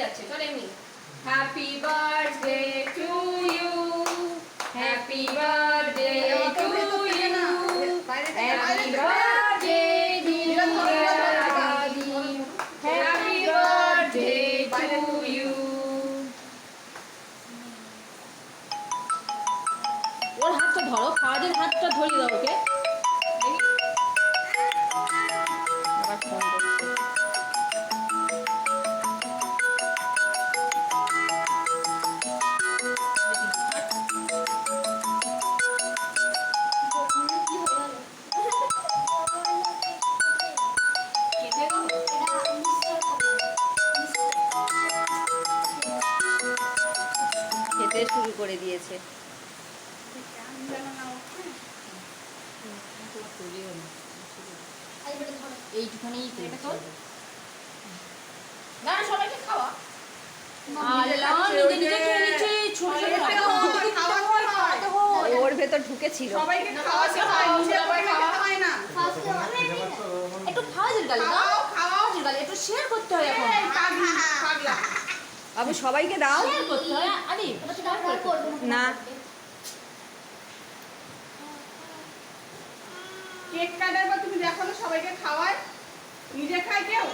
যাচ্ছে চল এমনি happy birthday to you happy birthday to you happy birthday dear দাদি হ্যাপি বার্থডে টু ইউ ওর হাতটা ধরো খাওয়াদের হাতটা ধরিয়ে দাও ওকে আবার ফোন করছে খেতে শুরু করে দিয়েছে এইটুখানি না সবাইকে খাওয়া ওর ভেতর ঢুকেছিল সবাইকে খাওয়া শেখায়, নিজে সবাইকে খাওয়ায় না। একটু ফাজের গালি দাও ফাজের গালি একটু শেয়ার করতে হয় এখন পাগলা। আমি সবাইকে দাও শেয়ার করতে হয় আরে না কেক কাটার পর তুমি দেখো না সবাইকে খাওয়ায়, নিজে খায় কেউ?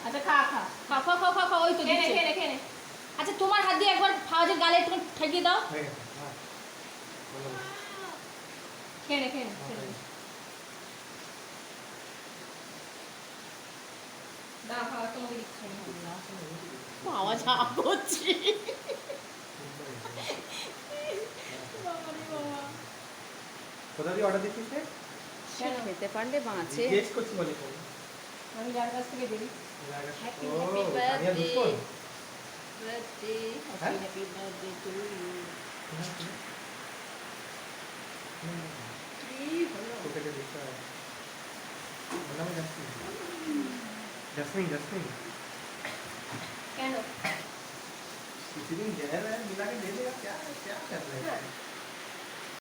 আচ্ছা খা খা খা খা খা খা খা ওই তো খেয়ে নে দিচ্ছে। খেয়ে নে খেয়ে নে আচ্ছা তোমার হাত দিয়ে একবার ফাজের গালে একটু ঠেকিয়ে দাও খেয়ে নে খেয়ে নে খেয়ে নে দাও খাওয়া তোমাকে দিচ্ছি আওয়াজ করছি কোথা দিয়ে অর্ডার দিচ্ছিস রে? খেতে পারলে বাঁচে জিজ্ঞেস করছি বলে তো। আমি যার কাছ থেকে দিই Happy ও, birthday. তানিয়া দুষ্কর? birthday হ্যাঁ? happy birthday to you তোকে দিতে হবে। ওর নাম জাসমিন। Jasmine, jasmine. কেন किसी दिन जहर है मिला के दे देगा क्या क्या कर रहे हैं